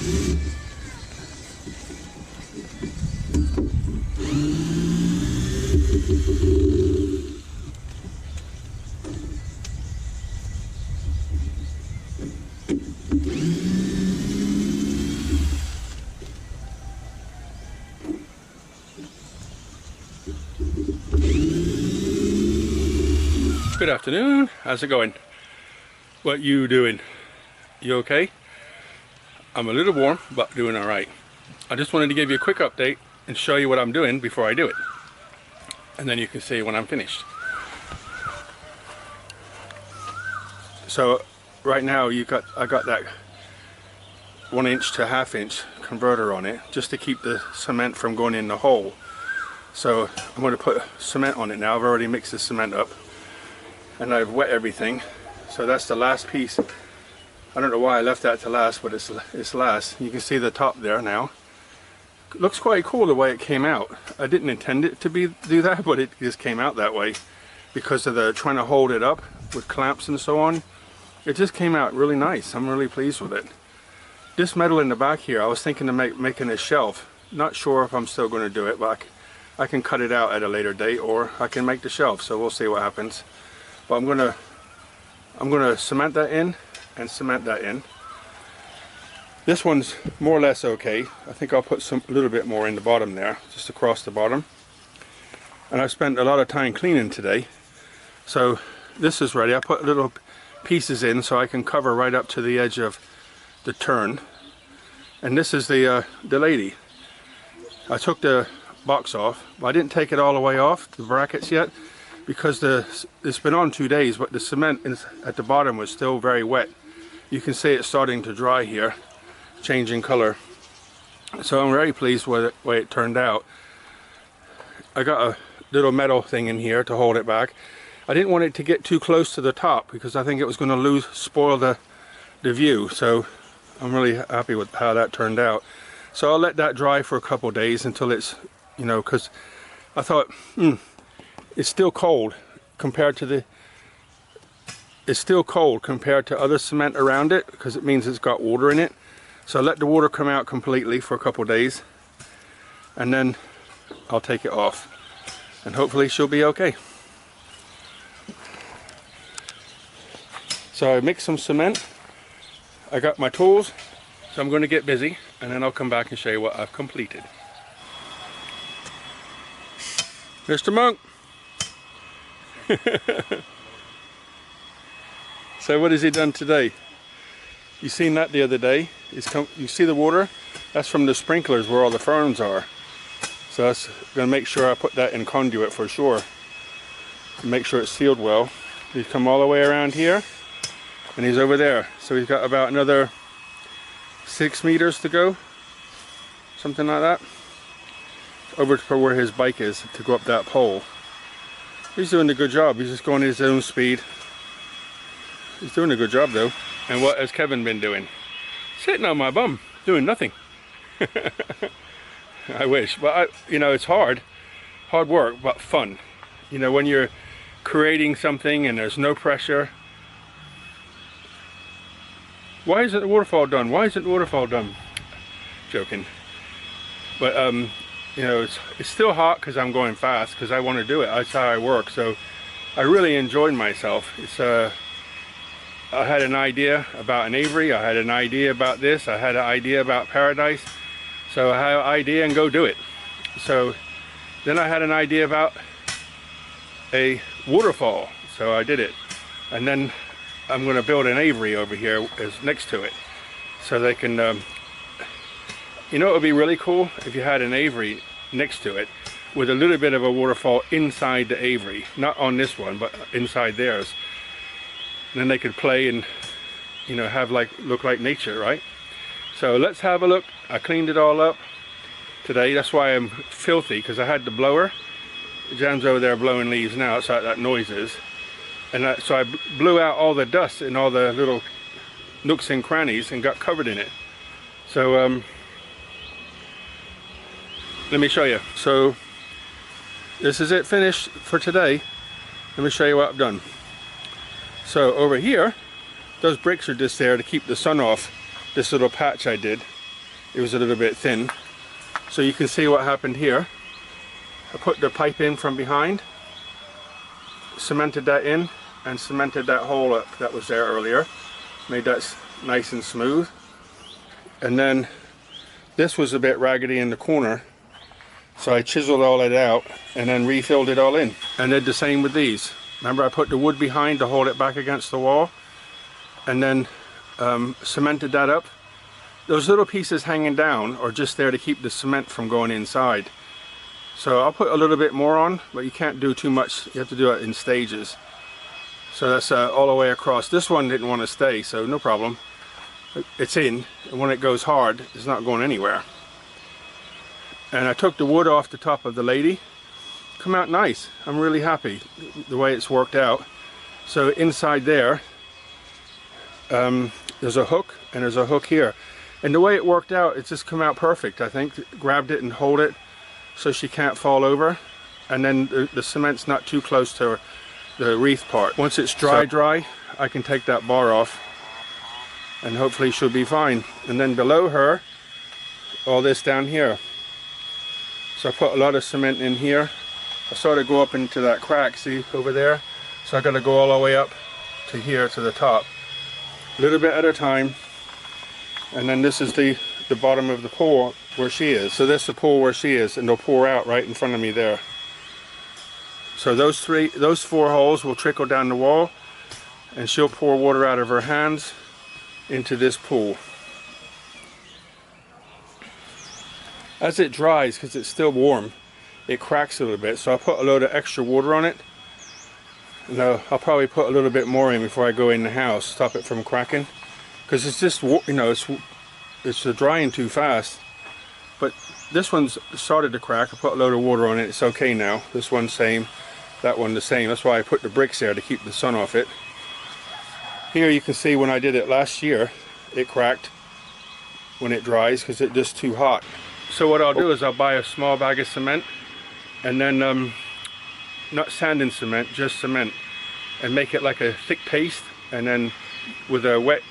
Good afternoon, how's it going? What you doing? You okay? I'm a little warm, but doing alright. I just wanted to give you a quick update and show you what I'm doing before I do it. And then you can see when I'm finished. So right now I got that 1 inch to 1/2 inch converter on it just to keep the cement from going in the hole. So I'm going to put cement on it now. I've already mixed the cement up. And I've wet everything, so that's the last piece. I don't know why I left that to last, but it's last. You can see the top there now. It looks quite cool the way it came out. I didn't intend it to do that, but it just came out that way because of the trying to hold it up with clamps and so on. It just came out really nice. I'm really pleased with it. This metal in the back here, I was thinking of making a shelf. Not sure if I'm still going to do it, but I can cut it out at a later date, or I can make the shelf. So we'll see what happens. But I'm gonna cement that in and cement that in. This one's more or less okay. I think I'll put a little bit more in the bottom there, just across the bottom. And I spent a lot of time cleaning today, so this is ready. I put little pieces in so I can cover right up to the edge of the turn. And this is the lady. I took the box off, but I didn't take it all the way off, the brackets yet, because it's been on 2 days, but the cement at the bottom was still very wet. You can see it's starting to dry here, changing color. So I'm very pleased with the way it turned out. I got a little metal thing in here to hold it back. I didn't want it to get too close to the top because I think it was going to spoil the view. So I'm really happy with how that turned out. So I'll let that dry for a couple days until it's, because I thought, it's still cold compared to other cement around it, because it means it's got water in it. So let the water come out completely for a couple days, and then I'll take it off, and hopefully she'll be okay. So I mixed some cement. I got my tools, so I'm going to get busy, and then I'll come back and show you what I've completed. Mr. Monk. So what has he done today? You seen that the other day. You see the water? That's from the sprinklers where all the ferns are. So that's going to make sure I put that in conduit for sure. Make sure it's sealed well. He's come all the way around here, and he's over there. So he's got about another 6 meters to go, something like that, over to where his bike is to go up that pole. He's doing a good job. He's just going at his own speed. He's doing a good job though. And what has Kevin been doing? Sitting on my bum, doing nothing. I wish, but it's hard work, but fun. When you're creating something and there's no pressure. Why isn't the waterfall done? Why isn't the waterfall done? Joking. But it's still hot because I'm going fast because I want to do it. That's how I work. So I really enjoyed myself. I had an idea about an Avery. I had an idea about this. I had an idea about Paradise. So I had an idea and go do it. So then I had an idea about a waterfall. So I did it. And then I'm going to build an Avery over here next to it, so they can. It would be really cool if you had an Avery next to it with a little bit of a waterfall inside the Avery, not on this one, but inside theirs. And then they could play and look like nature, right? So let's have a look. I cleaned it all up today. That's why I'm filthy, because I had the blower. Jan's over there blowing leaves now. That's how that noise is. And so I blew out all the dust in all the little nooks and crannies and got covered in it. So let me show you. So this is it finished for today. Let me show you what I've done. So over here, those bricks are just there to keep the sun off this little patch I did. it was a little bit thin. So you can see what happened here. I put the pipe in from behind, cemented that in, and cemented that hole up that was there earlier. Made that nice and smooth. And then this was a bit raggedy in the corner, so I chiseled all that out and then refilled it all in. And did the same with these. Remember, I put the wood behind to hold it back against the wall, and then cemented that up. Those little pieces hanging down are just there to keep the cement from going inside. So I'll put a little bit more on, but you can't do too much. You have to do it in stages. So that's all the way across. This one didn't want to stay, so no problem. It's in, and when it goes hard, it's not going anywhere. And I took the wood off the top of the lady. Come out nice. I'm really happy the way it's worked out. So inside there, there's a hook, and there's a hook here. And the way it worked out, it's just come out perfect, I think. Grabbed it and hold it so she can't fall over. And then the cement's not too close to the wreath part. Once it's dry, I can take that bar off, and hopefully she'll be fine. And then below her, all this down here. So I put a lot of cement in here. I sort of go up into that crack, see over there? So I gotta go all the way up to here, to the top. A little bit at a time. And then this is the bottom of the pool where she is. So this is the pool where she is, and they'll pour out right in front of me there. So those 4 holes will trickle down the wall, and she'll pour water out of her hands into this pool. As it dries, because it's still warm, it cracks a little bit, so I'll put a load of extra water on it. And I'll probably put a little bit more in before I go in the house, stop it from cracking, because it's just, you know, it's drying too fast. But this one's started to crack. I put a load of water on it. It's okay now. This one's same, that one the same. That's why I put the bricks there, to keep the sun off it. Here you can see when I did it last year, it cracked when it dries because it's just too hot. So what I'll do is I'll buy a small bag of cement, and then not sanding cement, just cement, and make it like a thick paste, and then with a wet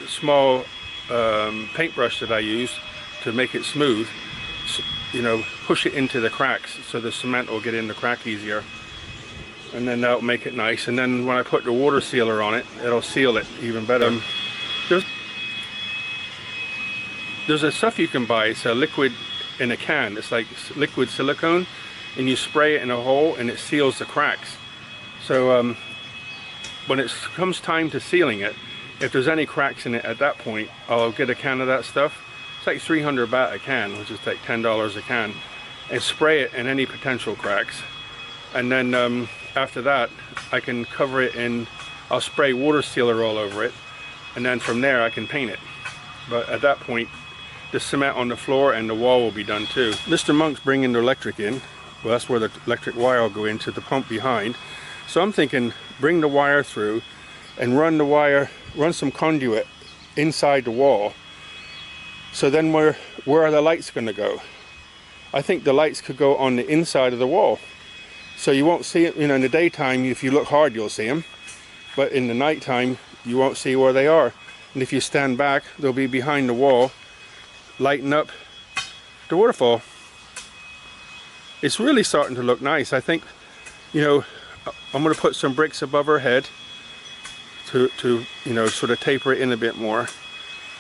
small paintbrush that I use to make it smooth, you know, push it into the cracks so the cement will get in the crack easier, and then that'll make it nice. And then when I put the water sealer on it, it'll seal it even better. There's a stuff you can buy. It's a liquid in a can. It's like liquid silicone, and you spray it in a hole and it seals the cracks. So when it comes time to sealing it, if there's any cracks in it at that point, I'll get a can of that stuff. It's like 300 baht a can, which is like $10 a can, and spray it in any potential cracks. And then after that, I can cover it in, I'll spray water sealer all over it, and then from there I can paint it. But at that point, the cement on the floor and the wall will be done too. Mr. Monk's bringing the electric in. Well, that's where the electric wire will go into the pump behind. So I'm thinking, bring the wire through and run some conduit inside the wall. So then where are the lights going to go? I think the lights could go on the inside of the wall. So you won't see it, you know, in the daytime, if you look hard, you'll see them. But in the nighttime, you won't see where they are. And if you stand back, they'll be behind the wall, lighting up the waterfall. It's really starting to look nice. I think, you know, I'm going to put some bricks above her head to you know, sort of taper it in a bit more.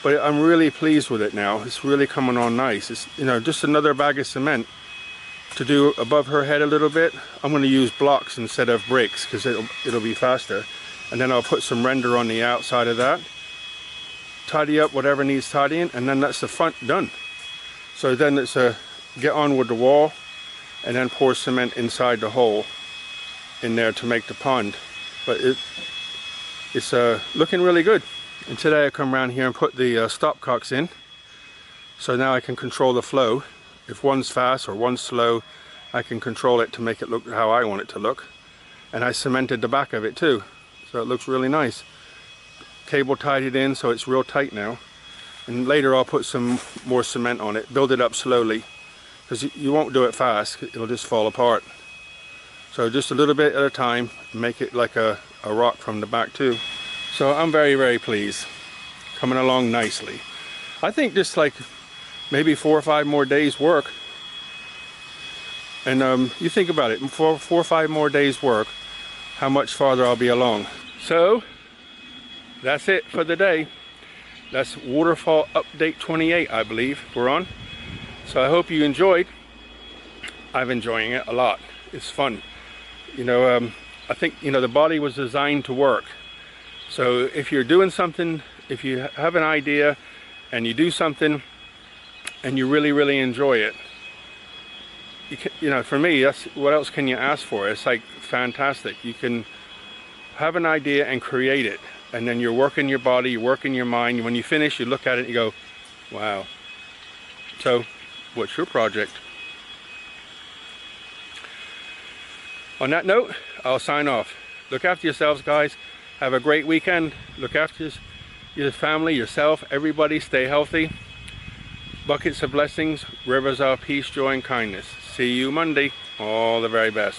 But I'm really pleased with it now. It's really coming on nice. It's, you know, just another bag of cement to do above her head a little bit. I'm going to use blocks instead of bricks because it'll be faster. And then I'll put some render on the outside of that. Tidy up whatever needs tidying, and then that's the front done. So then it's get on with the wall, and then pour cement inside the hole in there to make the pond. But it's looking really good. And today I come around here and put the stopcocks in, so now I can control the flow. If one's fast or one's slow, I can control it to make it look how I want it to look. And I cemented the back of it too, so it looks really nice. Cable tied it in so it's real tight now, and later I'll put some more cement on it, build it up slowly, because you won't do it fast, it'll just fall apart. So just a little bit at a time, make it like a rock from the back too. So I'm very, very pleased, coming along nicely. I think just like maybe 4 or 5 more days work. And you think about it, 4 or 5 more days work, how much farther I'll be along. So that's it for the day. That's Waterfall Update 28, I believe we're on. So I hope you enjoyed. I'm enjoying it a lot. It's fun. You know, I think, you know, the body was designed to work. So if you're doing something, if you have an idea and you do something and you really enjoy it, you know, for me, that's what else can you ask for? It's like fantastic. You can have an idea and create it, and then you're working your body, you're working your mind. When you finish, you look at it and you go, wow. So what's your project? On that note, I'll sign off. Look after yourselves, guys. Have a great weekend. Look after your family, yourself, everybody. Stay healthy. Buckets of blessings, rivers of peace, joy, and kindness. See you Monday. All the very best.